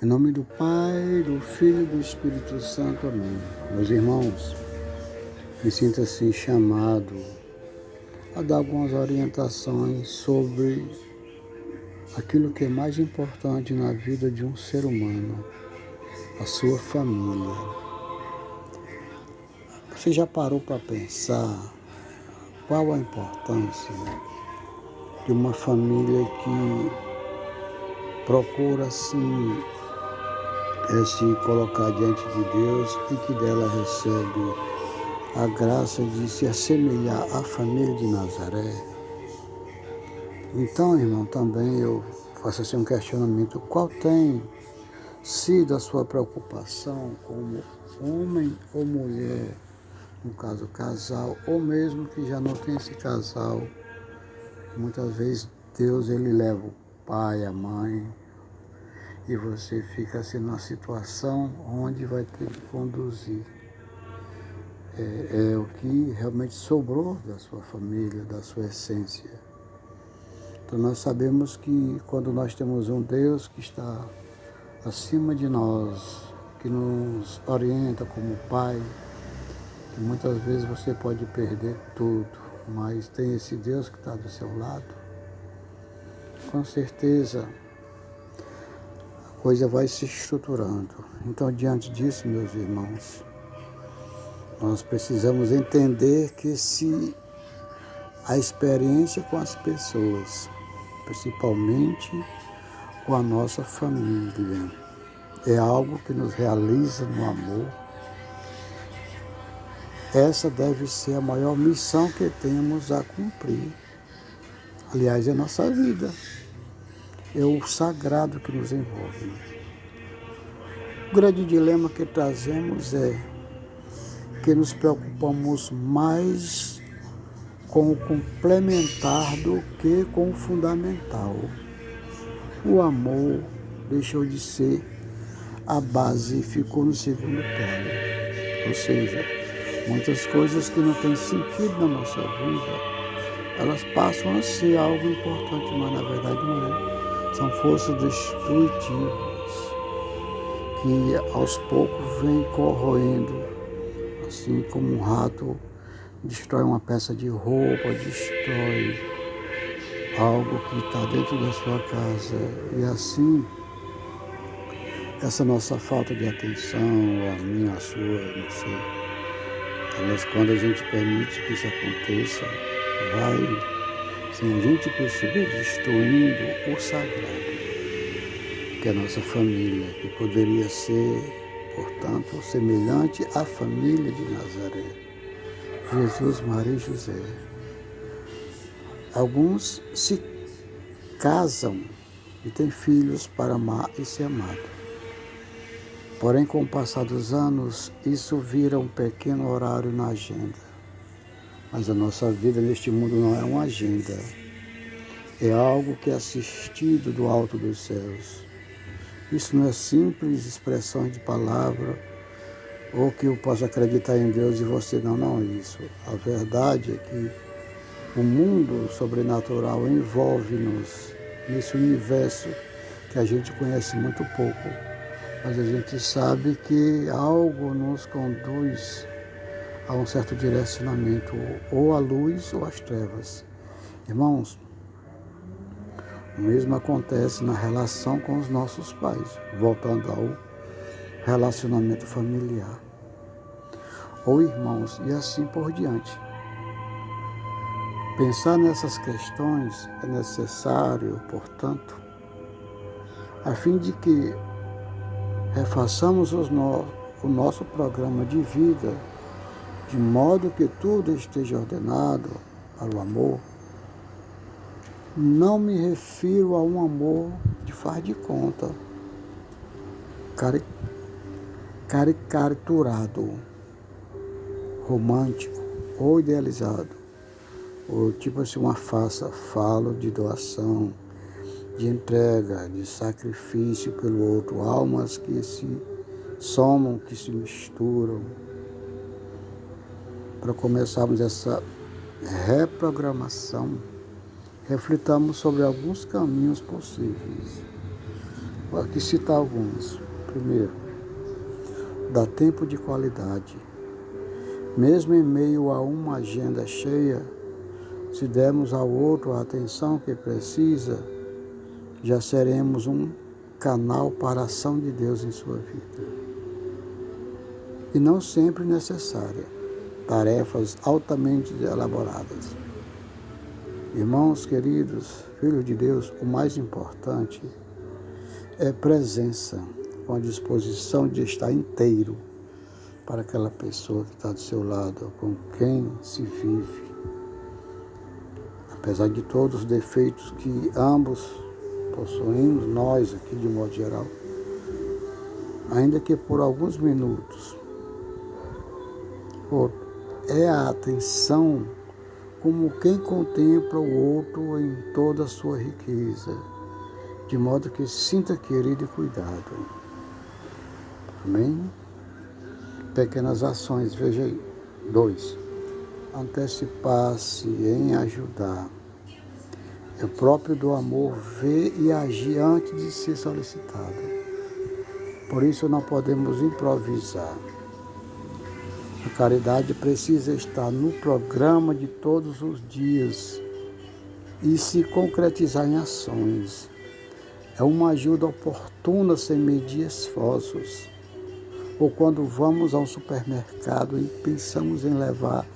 Em nome do Pai, do Filho e do Espírito Santo. Amém. Meus irmãos, me sinto assim chamado a dar algumas orientações sobre aquilo que é mais importante na vida de um ser humano, a sua família. Você já parou para pensar qual a importância de uma família que procura assim se colocar diante de Deus e que dela recebe a graça de se assemelhar à família de Nazaré? Então, irmão, também eu faço assim um questionamento: qual tem sido a sua preocupação como homem ou mulher, no caso casal, ou mesmo que já não tem esse casal? Muitas vezes Deus ele leva o pai, a mãe, e você fica assim numa situação onde vai ter que conduzir. É o que realmente sobrou da sua família, da sua essência. Então nós sabemos que quando nós temos um Deus que está acima de nós, que nos orienta como Pai, que muitas vezes você pode perder tudo, mas tem esse Deus que está do seu lado, com certeza a coisa vai se estruturando. Então, diante disso, meus irmãos, nós precisamos entender que se a experiência com as pessoas, principalmente com a nossa família, é algo que nos realiza no amor, essa deve ser a maior missão que temos a cumprir. Aliás, é a nossa vida, é o sagrado que nos envolve. O grande dilema que trazemos é que nos preocupamos mais com o complementar do que com o fundamental. O amor deixou de ser a base e ficou no segundo plano. Ou seja, muitas coisas que não têm sentido na nossa vida, elas passam a ser algo importante, mas na verdade não é. São forças destrutivas que aos poucos vêm corroendo, assim como um rato destrói uma peça de roupa, destrói algo que está dentro da sua casa. E assim, essa nossa falta de atenção, a minha, a sua, não sei, quando a gente permite que isso aconteça, vai, sem a gente perceber, destruindo o sagrado, que é a nossa família, que poderia ser, portanto, semelhante à família de Nazaré, Jesus, Maria e José. Alguns se casam e têm filhos para amar e ser amado. Porém, com o passar dos anos, isso vira um pequeno horário na agenda. Mas a nossa vida neste mundo não é uma agenda. É algo que é assistido do alto dos céus. Isso não é simples expressão de palavra, ou que eu possa acreditar em Deus e você não é isso. A verdade é que o mundo sobrenatural envolve-nos nesse universo que a gente conhece muito pouco. Mas a gente sabe que algo nos conduz a um certo direcionamento, ou à luz ou às trevas. Irmãos, o mesmo acontece na relação com os nossos pais, voltando ao relacionamento familiar. Ou irmãos, e assim por diante. Pensar nessas questões é necessário, portanto, a fim de que refaçamos o nosso programa de vida de modo que tudo esteja ordenado para o amor. Não me refiro a um amor de faz de conta, caricaturado, romântico ou idealizado, ou tipo assim uma farsa, falo de doação, de entrega, de sacrifício pelo outro, almas que se somam, que se misturam. Para começarmos essa reprogramação, reflitamos sobre alguns caminhos possíveis. Vou aqui citar alguns. Primeiro, dá tempo de qualidade. Mesmo em meio a uma agenda cheia, se dermos ao outro a atenção que precisa, já seremos um canal para a ação de Deus em sua vida. E não sempre necessária, tarefas altamente elaboradas. Irmãos queridos, filhos de Deus, o mais importante é presença, com a disposição de estar inteiro para aquela pessoa que está do seu lado, com quem se vive. Apesar de todos os defeitos que ambos possuímos, nós aqui de modo geral, ainda que por alguns minutos, é a atenção como quem contempla o outro em toda a sua riqueza, de modo que sinta querido e cuidado. Amém? Pequenas ações, veja aí. 2. Antecipar-se em ajudar. É próprio do amor ver e agir antes de ser solicitado. Por isso não podemos improvisar. A caridade precisa estar no programa de todos os dias e se concretizar em ações. É uma ajuda oportuna sem medir esforços. Ou quando vamos ao supermercado e pensamos em levar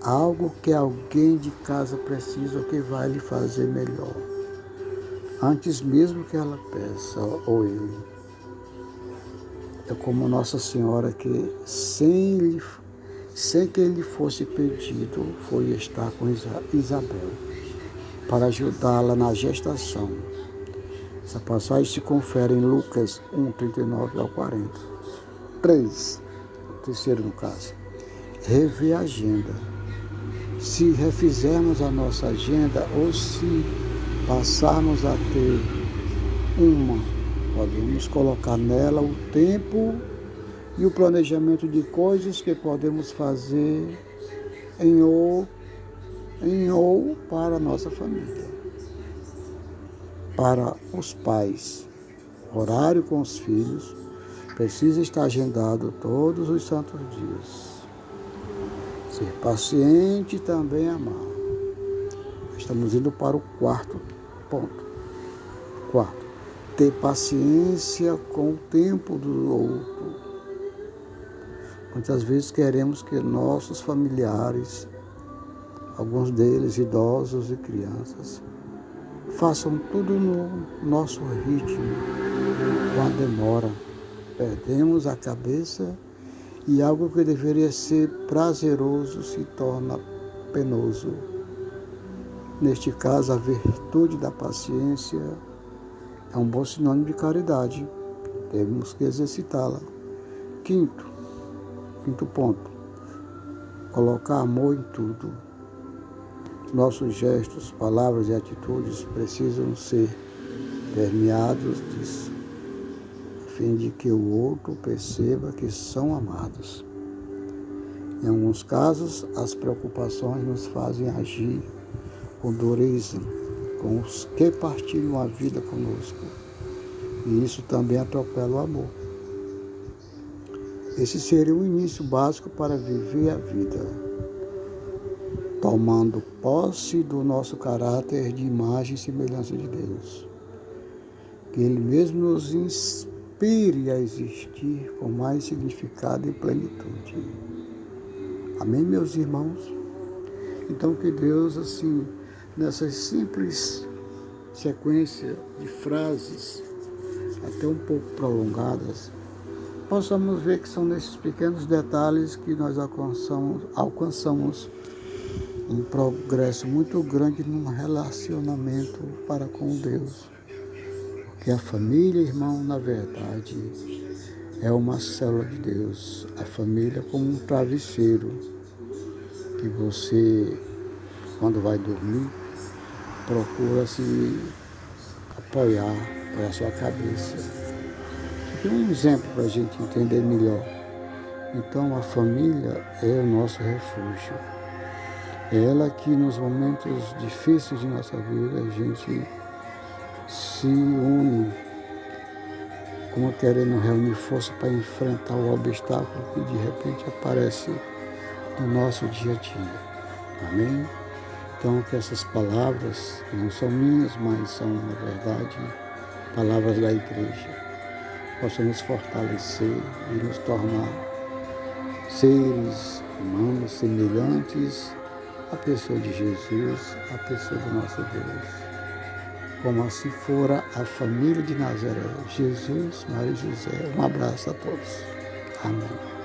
algo que alguém de casa precisa ou que vai lhe fazer melhor, antes mesmo que ela peça ou ele. É como Nossa Senhora que, sem que lhe fosse pedido, foi estar com Isabel para ajudá-la na gestação. Essa passagem se confere em Lucas 1, 39 ao 40. 3, o terceiro no caso, rever a agenda. Se refizermos a nossa agenda ou se passarmos a ter uma, podemos colocar nela o tempo e o planejamento de coisas que podemos fazer em ou para a nossa família. Para os pais, horário com os filhos precisa estar agendado todos os santos dias. Ser paciente e também amar. Estamos indo para o quarto ponto. Quarto, ter paciência com o tempo do outro. Muitas vezes queremos que nossos familiares, alguns deles idosos e crianças, façam tudo no nosso ritmo, com a demora. Perdemos a cabeça e algo que deveria ser prazeroso se torna penoso. Neste caso, a virtude da paciência é um bom sinônimo de caridade. Temos que exercitá-la. Quinto ponto, colocar amor em tudo. Nossos gestos, palavras e atitudes precisam ser permeados disso, a fim de que o outro perceba que são amados. Em alguns casos, as preocupações nos fazem agir com dureza com os que partilham a vida conosco, e isso também atropela o amor. Esse seria o início básico para viver a vida, tomando posse do nosso caráter de imagem e semelhança de Deus. Que Ele mesmo nos inspire a existir com mais significado e plenitude. Amém, meus irmãos? Então que Deus, assim, nessas simples sequência de frases, até um pouco prolongadas, possamos ver que são nesses pequenos detalhes que nós alcançamos um progresso muito grande num relacionamento para com Deus. Porque a família, irmão, na verdade, é uma célula de Deus. A família é como um travesseiro que você, quando vai dormir, procura se apoiar para a sua cabeça. Aqui um exemplo para a gente entender melhor. Então, a família é o nosso refúgio. É ela que nos momentos difíceis de nossa vida a gente se une como querendo reunir força para enfrentar o obstáculo que de repente aparece no nosso dia a dia. Amém? Então, que essas palavras, que não são minhas, mas são, na verdade, palavras da igreja, possam nos fortalecer e nos tornar seres humanos semelhantes à pessoa de Jesus, à pessoa do nosso Deus. Como assim fora a família de Nazaré, Jesus, Maria e José. Um abraço a todos. Amém.